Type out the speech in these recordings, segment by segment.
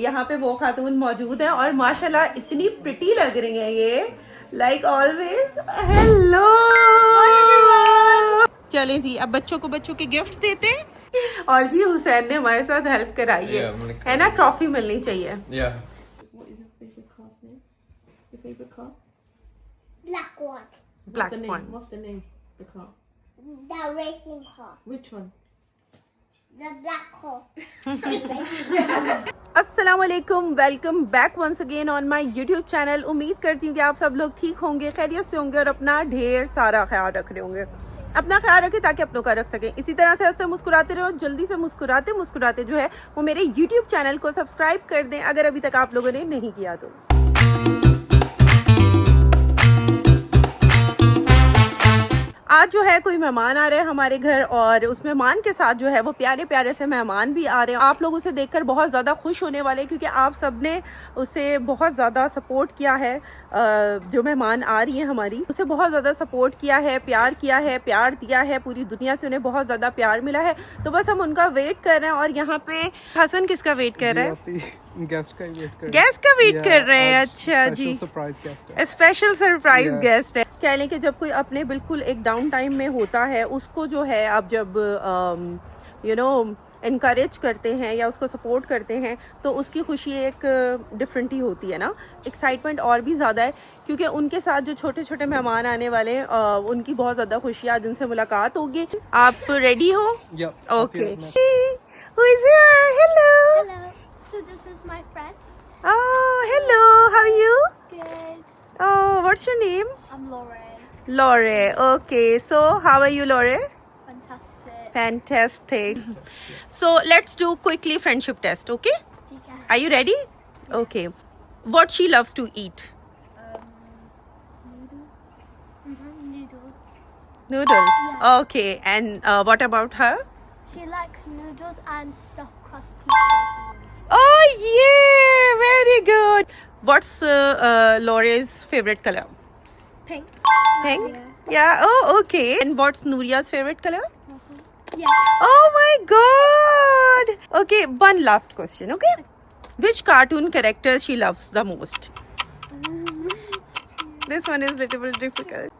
यहाँ पे वो खातून मौजूद है और माशाल्लाह इतनी प्रिटी लग रही है ये, लाइक ऑलवेज। हेलो, चले जी अब बच्चों के गिफ्ट देते हैं। और जी हुसैन ने हमारे साथ हेल्प कराई है ना, ट्रॉफी मिलनी चाहिए। Black one. Black one. What's the name? The car. The racing car. Which one? The black car. अस्सलाम वालेकुम, welcome back once again on my YouTube channel. उम्मीद करती हूँ कि आप सब लोग ठीक होंगे, खैरियत से होंगे और अपना ढेर सारा ख्याल रख रहे होंगे। अपना ख्याल रखें ताकि अपनों का रख सकें। इसी तरह से हंसते मुस्कुराते रहो, जल्दी से मुस्कुराते मुस्कुराते जो है वो मेरे यूट्यूब चैनल को सब्सक्राइब कर दें अगर अभी तक आप लोगों ने नहीं किया तो। आज जो है कोई मेहमान आ रहे हैं हमारे घर और उस मेहमान के साथ जो है वो प्यारे प्यारे से मेहमान भी आ रहे हैं। आप लोग उसे देखकर बहुत ज़्यादा खुश होने वाले हैं क्योंकि आप सब ने उसे बहुत ज़्यादा सपोर्ट किया है। जो मेहमान आ रही हैं हमारी, उसे बहुत ज़्यादा सपोर्ट किया है, प्यार दिया है। पूरी दुनिया से उन्हें बहुत ज़्यादा प्यार मिला है। तो बस हम उनका वेट कर रहे हैं। और यहाँ पे हसन किसका वेट कर रहा है? गेस्ट का वेट कर रहे हैं। अच्छा जी, स्पेशल सरप्राइज गेस्ट है। कह लें कि जब कोई अपने बिल्कुल एक डाउन टाइम में होता है, उसको जो है आप जब इनकरेज करते हैं या उसको सपोर्ट करते हैं तो उसकी खुशी एक डिफरेंट ही होती है ना। एक्साइटमेंट और भी ज़्यादा है क्योंकि उनके साथ जो छोटे छोटे मेहमान आने वाले हैं उनकी बहुत ज़्यादा खुशी, आज उनसे मुलाकात होगी। आप रेडी हो? Okay. Who is here? Hello. Hello. So this is my friend. Oh, hello. How are you? Good. Oh, what's your name? I'm Lauren. Lore. Okay. So, how are you, Lore? Fantastic. Fantastic. So, let's do quickly friendship test, okay? Okay. Are you ready? Okay. What she loves to eat? Noodles. Noodles. Yeah. Okay. And what about her? She likes noodles and stuffed crust pizza. Oh, yeah. Very good. What's Lore's favorite color? Pink. Pink? Yeah. Yeah. Oh, okay. And what's Nuria's favorite color? Yeah. Oh my god. Okay, one last question, okay? Which cartoon character she loves the most? This one is little bit difficult.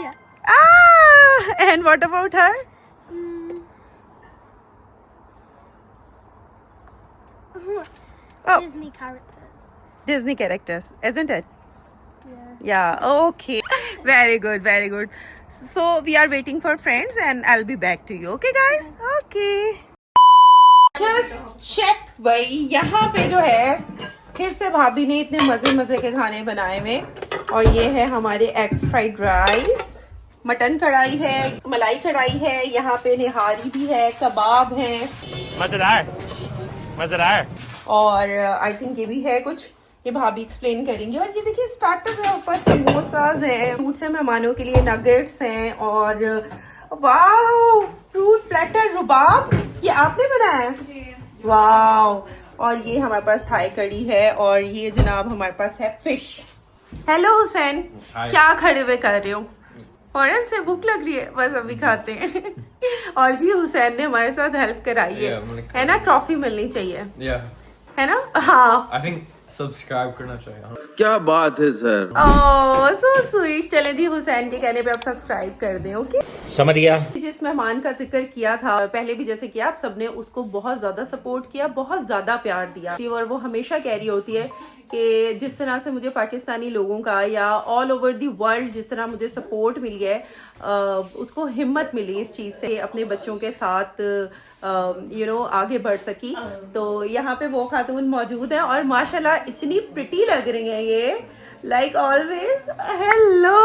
Yeah. Ah, and what about her? Oh, Disney characters. Disney characters, isn't it? Yeah. Yeah, okay. Very good, very good. So we are waiting for friends and I'll be back to you. Okay guys? Okay. Just check भाई, यहाँ पे जो है फिर से भाभी ने इतने मजे मजे के खाने बनाए हुए। और ये है हमारे एग फ्राइड राइस, मटन कढ़ाई है, मलाई कढ़ाई है, यहाँ पे निहारी भी है, कबाब है, मजेदार मजेदार। और आई थिंक ये भी है कुछ, ये भाभी एक्सप्लेन करेंगे। और ये देखिए स्टार्टर है, ऊपर समोसाज हैं, फ्रूट से मेहमानों के लिए नगेट्स हैं, और वाओ फ्रूट प्लेटर रुबाब, ये आपने बनाया है? वाओ। और ये हमारे पास थाई कड़ी है, और ये जनाब हमारे पास है फिश। हेलो हुसैन, क्या खड़े हुए कर रहे हो? फौरन से भूख लग रही है, बस अभी खाते हैं। और जी हुसैन ने हमारे साथ हेल्प कराई है ना, ट्रॉफी मिलनी चाहिए है ना? हाँ, I think सब्सक्राइब करना चाहिए। क्या बात है सर। ओह सो स्वीट। चले जी, हुसैन के कहने पे आप सब्सक्राइब कर दें, ओके? समझ गया। जिस मेहमान का जिक्र किया था पहले भी, जैसे कि आप सबने उसको बहुत ज्यादा सपोर्ट किया, बहुत ज्यादा प्यार दिया, और वो हमेशा कह रही होती है कि जिस तरह से मुझे पाकिस्तानी लोगों का या ऑल ओवर दी वर्ल्ड जिस तरह मुझे सपोर्ट मिली है, उसको हिम्मत मिली इस चीज़ से अपने बच्चों के साथ आगे बढ़ सकी। तो यहाँ पे वो खातून मौजूद है और माशाल्लाह इतनी प्रिटी लग रही हैं ये, लाइक ऑलवेज। हेलो,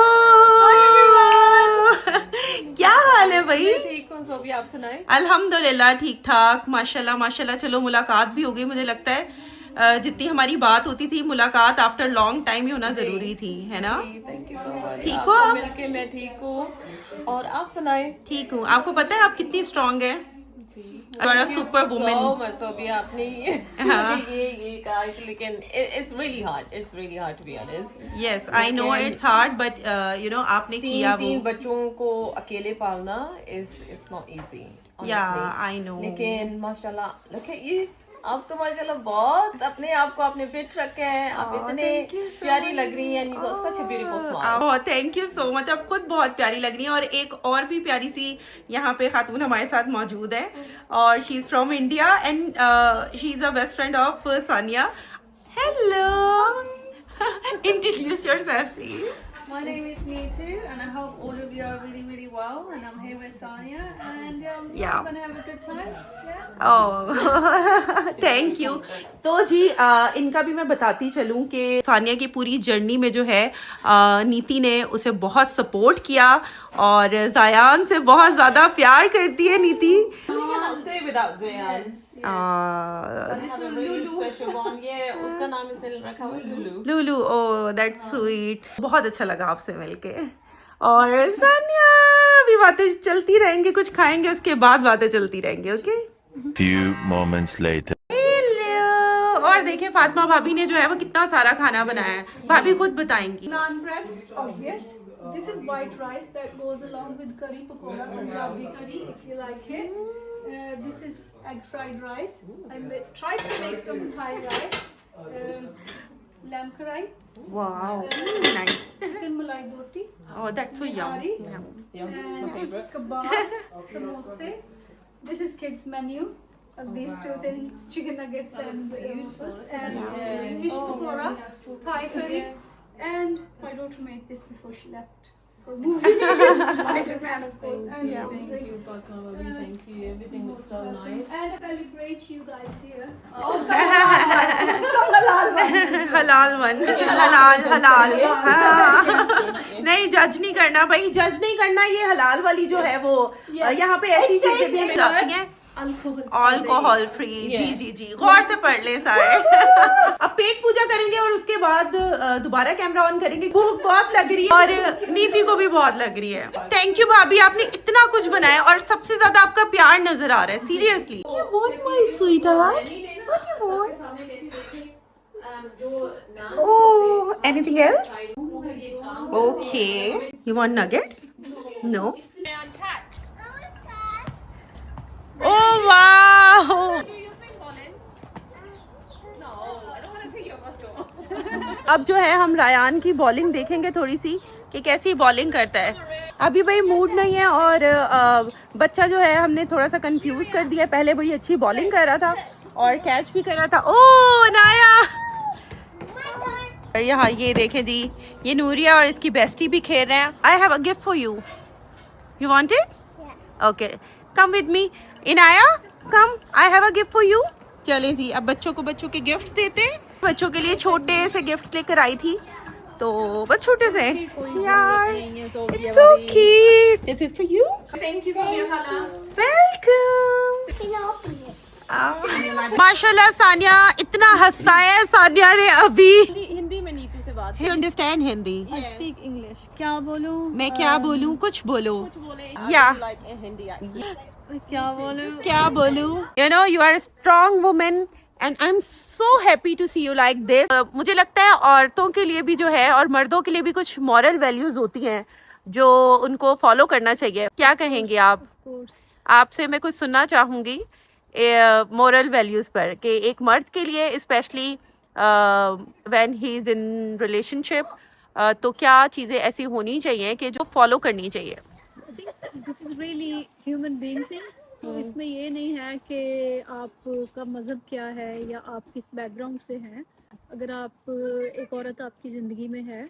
क्या हाल है भाई? ठीक हूँ सोबी, आप सुनाएं? अल्हम्दुलिल्लाह ठीक ठाक, माशाल्लाह माशाल्लाह। चलो मुलाकात भी हो गई, मुझे लगता है जितनी हमारी बात होती थी, मुलाकात आफ्टर लॉन्ग टाइम ही होना जरूरी थी, है ना? Thank you so much. ठीक हो आप? मिलके मैं ठीक हूँ, और आप सुनाएं? ठीक हूँ। आपको पता है आप कितनी स्ट्रांग है? हमारा super women. So much, Sobi, आपने हाँ। ये कहा, लेकिन it's really hard to be honest. Yes, I know it's hard, but आपने किया वो। तीन बच्चों को अकेले पालना is not easy. honestly. Yeah, I know. लेकिन माशाल्लाह, look at you, आप तो माशाल्लाह बहुत अपने आप को आपने फिट रखे हैं, आप इतने प्यारी लग रही हैं, you got such a beautiful smile. बहुत थैंक यू सो मच, आप खुद बहुत प्यारी लग रही हैं। और एक और भी प्यारी सी यहाँ पे खातून हमारे साथ मौजूद है और she is from India and she is a best friend of Sania. Hello, introduce yourself please. My name is Neetu, and I hope all of you are really, really well. And I'm here with Sonia, and Yeah. we're gonna have a good time. Yeah. Oh thank you. तो जी इनका भी मैं बताती चलूँ कि सानिया की पूरी journey में जो है नीति ने उसे बहुत सपोर्ट किया और जायान से बहुत ज़्यादा प्यार करती है नीति। She cannot stay without Zayaz. Uh, Have a really special bond. ये उसका नाम इसने रखा हुआ है Lulu. Lulu, oh that's sweet. बहुत अच्छा लगा आपसे मिलके। और सानिया भी बातें चलती रहेंगी, कुछ खाएंगे उसके बाद बातें चलती रहेंगी। Okay Few moments later. Hello. और देखिए फातिमा भाभी ने जो है वो कितना सारा खाना बनाया है, भाभी खुद बताएंगी। Naan bread, obvious. This is white rice that goes along with curry pakoda, Punjabi curry, if you like it. This is egg fried rice. Tried to make some Thai rice. Lamb karai, wow nice. chicken malai roti, oh that's so Nihari, yum. and kebab, samosa. This is kids menu. These two things, chicken nuggets and fish pakora, Thai curry, and my daughter made this before she left for movie. Spider-Man, of course. And Thank you, Fatma. Thank you. Everything looks so nice. And I celebrate you guys here. हलाल one, हलाल हलाल। हाँ। नहीं जज नहीं करना भाई, जज नहीं करना। ये हलाल वाली जो है वो यहाँ पे ऐसी चीजें भी मिल जाती हैं अल्कोहल फ्री। जी जी जी, गौर से पढ़ ले सारे। अब पेट पूजा करेंगे और उसके बाद दोबारा कैमरा ऑन करेंगे। भूख बहुत लग रही है और नीति को भी बहुत लग रही है। थैंक यू भाभी, आपने इतना कुछ बनाया और सबसे ज्यादा आपका प्यार नजर आ रहा है। Seriously Oh, anything else? Okay. You want nuggets? No. Oh wow! अब जो है हम रायान की बॉलिंग देखेंगे थोड़ी सी कि कैसी बॉलिंग करता है। अभी भाई मूड नहीं है और बच्चा जो है हमने थोड़ा सा कंफ्यूज कर दिया। पहले बड़ी अच्छी बॉलिंग कर रहा था और कैच भी कर रहा था। ओह नाया! और यहाँ ये देखें जी, ये नूरिया और इसकी बेस्टी भी खेल रहे हैं। I have a gift for you, you want it? Okay come with me. Inaya come, I have a gift for you. चलें जी, अब बच्चों को बच्चों के गिफ्ट देते हैं। बच्चों के लिए छोटे से गिफ्ट लेकर आई थी, तो बस छोटे से यार। It's so cute. This is for you. Thank you, Sophia Hala. Welcome. Can you open it? माशाल्लाह सानिया इतना हंसा है सानिया ने अभी। हिंदी में नीतू से बात। You understand Hindi? I speak English. क्या बोलूं? मैं क्या बोलूं? कुछ बोलो। या Like a Hindi accent. क्या बोलूं? क्या बोलूं? You know you are a strong woman and I'm so happy to see you like this. मुझे लगता है औरतों के लिए भी जो है और मर्दों के लिए भी कुछ मॉरल वैल्यूज होती हैं जो उनको फॉलो करना चाहिए। क्या कहेंगे आप? आपसे मैं कुछ सुनना चाहूंगी मोरल वैल्यूज पर कि एक मर्द के लिए specially when he is in relationship तो क्या चीज़ें ऐसी होनी चाहिए कि जो फॉलो करनी चाहिए। This is really human being thing. तो इसमें ये नहीं है कि आपका मज़हब क्या है या आप किस बैकग्राउंड से हैं। अगर आप एक औरत आपकी ज़िंदगी में है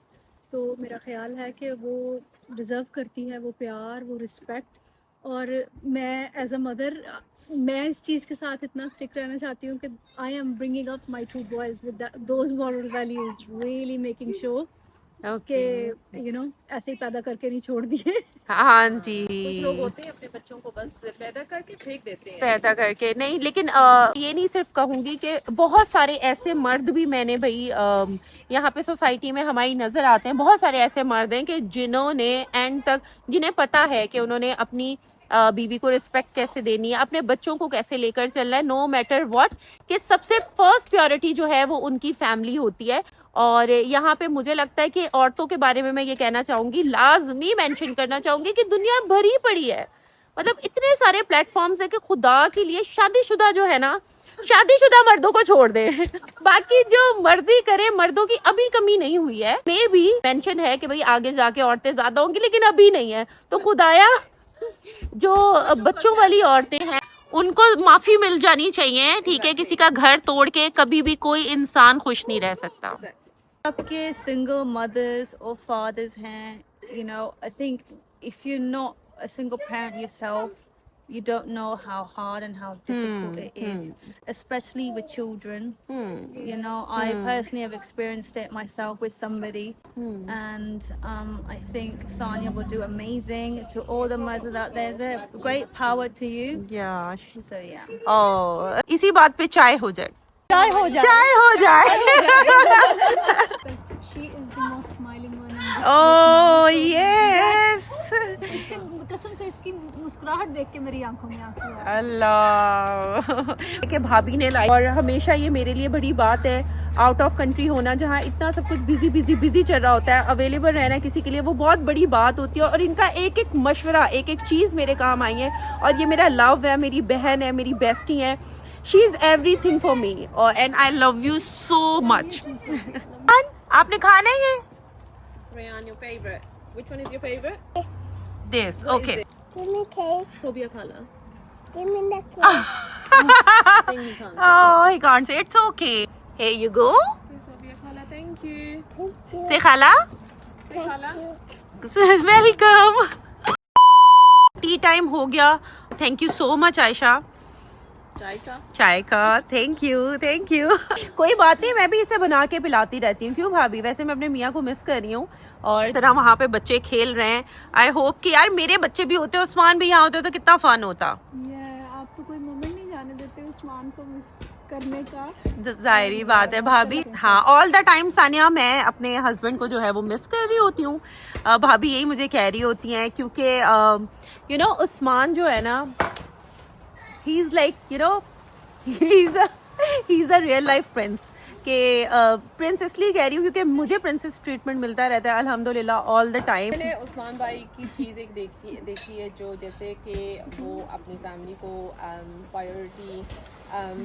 तो मेरा ख्याल है कि वो डिज़र्व करती है वो प्यार, वो रिस्पेक्ट। और मैं एज अ मदर मैं इस चीज़ के साथ इतना स्टिक रहना चाहती हूँ कि I am bringing up my 2 boys with those moral values, really making sure कि यू नो ऐसे ही पैदा करके नहीं छोड़ दिए। हाँ जी, कुछ लोग होते हैं अपने बच्चों को बस पैदा करके फेंक देते हैं। पैदा करके नहीं, लेकिन ये नहीं सिर्फ कहूँगी कि बहुत सारे ऐसे मर्द भी मैंने भाई यहाँ पे सोसाइटी में हमारी नज़र आते हैं। बहुत सारे ऐसे मर्द हैं कि जिन्होंने एंड तक जिन्हें पता है कि उन्होंने अपनी बीवी को रिस्पेक्ट कैसे देनी है, अपने बच्चों को कैसे लेकर चलना है, नो मैटर व्हाट, कि सबसे फर्स्ट प्रायोरिटी जो है वो उनकी फैमिली होती है। और यहाँ पे मुझे लगता है कि औरतों के बारे में मैं ये कहना चाहूँगी, लाजमी मेंशन करना चाहूँगी कि दुनिया भरी पड़ी है, मतलब इतने सारे प्लेटफॉर्म्स है कि खुदा के लिए शादीशुदा जो है ना शादीशुदा मर्दों को छोड़ दे, बाकी जो मर्जी करे, मर्दों की अभी कमी नहीं हुई है। मे भी मेंशन है कि भाई आगे जाके औरतें ज्यादा होंगी, लेकिन अभी नहीं है। तो खुदाया जो बच्चों वाली औरतें हैं उनको माफी मिल जानी चाहिए, ठीक है। किसी का घर तोड़ के कभी भी कोई इंसान खुश नहीं रह सकता। आपके सिंगल मदर्स और फादर्स हैं, you know, I think if you're not a single parent yourself, you don't know how hard and how difficult it is, especially with children. You know, I personally have experienced it myself with somebody, and I think Sonia will do amazing. To all the mothers out there, there's a great power to you. So yeah. Oh, इसी बात पे चाय हो जाए, चाय हो जाए, चाय हो जाए। She is the most smiling one in this Oh yes. इससे कसम से इसकी मुस्कुराहट देख के मेरी आंखों में आंसू आ रहे अल्लाह के भाभी ने लाई। और हमेशा ये मेरे लिए बड़ी बात है, आउट ऑफ कंट्री होना, जहाँ इतना सब कुछ बिजी चल रहा होता है, अवेलेबल रहना किसी के लिए वो बहुत बड़ी बात होती है। और इनका एक एक मशवरा, एक एक चीज़ मेरे काम आई है। और ये मेरा लव है, मेरी बहन है, मेरी बेस्टी है। She is everything for me and I love you so much. आपने खाना है ये? Rayan, your favorite. Which one is your favorite? This, okay. Give me cake. Sobia Khala. Give me the cake. Thing he can't. Oh, he can't say. It's okay. Here you go. Sobia Khala, thank you. Thank you. Say khala. Say Khala. Welcome. Tea time हो गया. Thank you so much, Aisha. चाय का thank you. कोई बात नहीं, मैं भी इसे बना के पिलाती रहती हूँ। क्यों भाभी, वैसे मैं अपने मियाँ को मिस कर रही हूँ। और तरह वहाँ पे बच्चे खेल रहे हैं। आई होप कि यार मेरे बच्चे भी होते, उस्मान भी यहाँ होते तो कितना फन होता। आप तो कोई मोमेंट नहीं जाने देते उस्मान को मिस करने का। जाहिर बात है भाभी। हाँ, ऑल द टाइम सानिया मैं अपने हस्बैंड को जो है वो मिस कर रही होती हूँ। भाभी यही मुझे कह रही होती हैं, क्योंकि यू नो उस्मान जो है ना, he is like, you know, he's a real life prince। के प्रिंस इसलिए कह रही हूँ क्योंकि मुझे प्रिंसेस ट्रीटमेंट मिलता रहता है अल्हम्दुलिल्लाह ऑल द टाइम। मैंने उस्मान भाई की चीज़ एक देखी है, जो जैसे कि वो अपनी फैमिली को प्रायोरिटी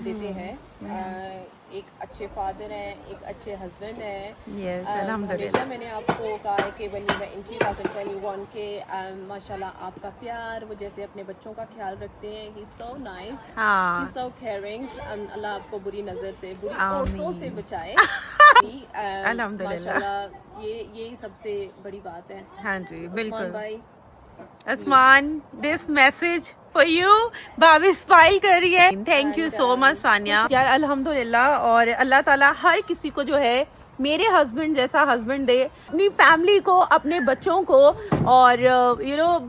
देते हैं। एक अच्छे फादर हैं, एक अच्छे हस्बैंड हैं। यस अल्हम्दुलिल्लाह। मैंने आपको कहा है कि when you were in 2021 के माशाल्लाह आपका प्यार, वो जैसे अपने बच्चों का ख्याल रखते हैं। He's so nice, हाँ। he's so caring। अल्लाह आपको बुरी नज़र से, बुरी औरतों से बचाए। अल्हम्दुलिल्लाह। माशाल्लाह यही सबसे बड़ी बात है। हाँ जी बिल्कुल। उस्मान भाई, Usman, this message for you. भाभी स्माइल कर रही है। Thank you so much Sania. यार अल्हम्दुलिल्लाह, और अल्लाह ताला हर किसी को जो है मेरे हस्बैंड जैसा हस्बैंड दे, अपनी फैमिली को, अपने बच्चों को। और यू नो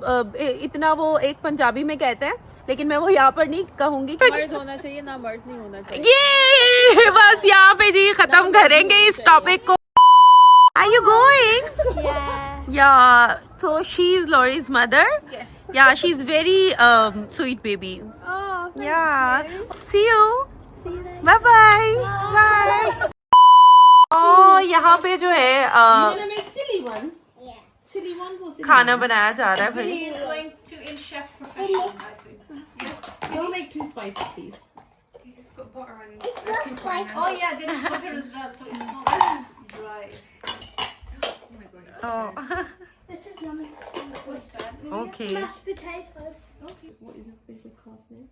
इतना वो एक पंजाबी में कहते हैं, लेकिन मैं वो यहाँ पर नहीं कहूँगी। मर्द होना चाहिए ना मर्द नहीं होना चाहिए। ये बस यहाँ पे जी खत्म करेंगे इस टॉपिक को। Are you going? Yeah. So she's Laurie's mother. Yes. Yeah, she's very sweet baby. Oh, Yeah. See you. see you later. Bye bye. Bye. Oh, यहाँ पे जो है silly one. Yeah. Chili ones or silly खाना बनाया जा रहा है He भाई। is going to in chef profession, I think. Yeah. Don't make too spicy, please. It's not spicy. Oh yeah, there's butter as well, so it's not as dry. Oh. This is yummy. What's that? Okay. Mashed potatoes. Okay. What is your favorite car's name?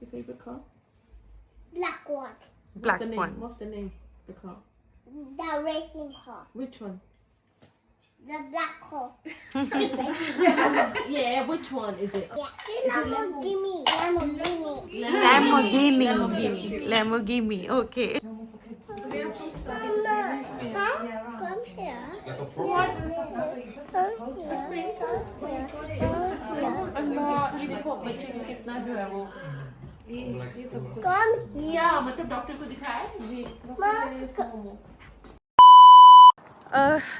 Your favorite car? Black one. Black What's the name? one. What's the name? The car. The racing car. Which one? The black car. Yeah, which one is it? Yeah. Lamborghini. Lamborghini. Lamborghini. Lamborghini. Okay. Huh? Come here. Come here. मतलब doctor को दिखाया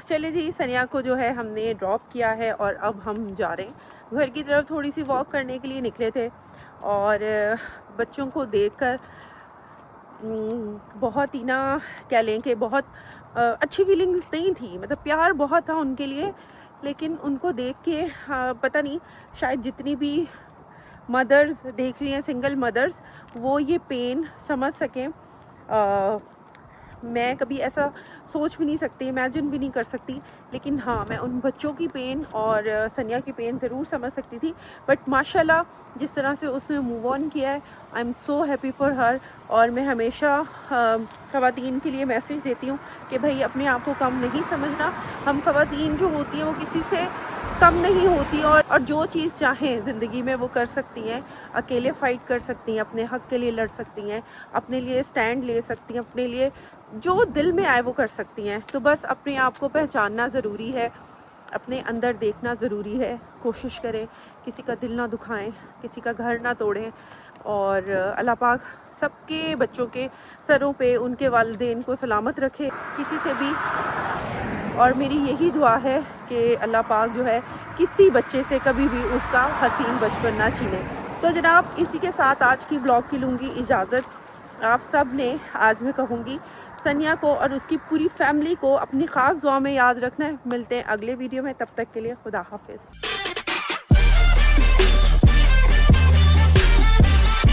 चलिए जी, सनिया को जो है हमने drop किया है और अब हम जा रहे हैं घर की तरफ। थोड़ी सी वॉक करने के लिए निकले थे और बच्चों को देखकर बहुत ही ना कह लें कि बहुत अच्छी फीलिंग्स नहीं थी। मतलब प्यार बहुत था उनके लिए, लेकिन उनको देख के पता नहीं शायद जितनी भी मदर्स देख रही हैं, सिंगल मदर्स, वो ये पेन समझ सकें। मैं कभी ऐसा सोच भी नहीं सकती, इमेजिन भी नहीं कर सकती, लेकिन हाँ मैं उन बच्चों की पेन और सनिया की पेन ज़रूर समझ सकती थी। बट माशाल्लाह जिस तरह से उसने मूव ऑन किया है, I am so happy for her. और मैं हमेशा ख़वातीन के लिए मैसेज देती हूँ कि भाई अपने आप को कम नहीं समझना। हम ख़वातीन जो होती हैं वो किसी से कम नहीं होती, और जो चीज़ चाहें ज़िंदगी में वो कर सकती हैं। अकेले फ़ाइट कर सकती हैं, अपने हक़ के लिए लड़ सकती हैं, अपने लिए स्टैंड ले सकती हैं, अपने लिए जो दिल में आए वो कर सकती हैं। तो बस अपने आप को पहचानना ज़रूरी है, अपने अंदर देखना ज़रूरी है। कोशिश करें किसी का दिल ना दुखाएं, किसी का घर ना तोड़ें, और अल्लाह पाक सबके बच्चों के सरों पे उनके वालिदैन को सलामत रखे किसी से भी। और मेरी यही दुआ है कि अल्लाह पाक जो है किसी बच्चे से कभी भी उसका हसीन बचपन ना छीने। तो जनाब इसी के साथ आज की व्लॉग की लूँगी इजाज़त। आप सब ने आज मैं कहूँगी सनिया को और उसकी पूरी फैमिली को अपनी ख़ास दुआ में याद रखना है। मिलते हैं अगले वीडियो में, तब तक के लिए खुदा हाफिज़।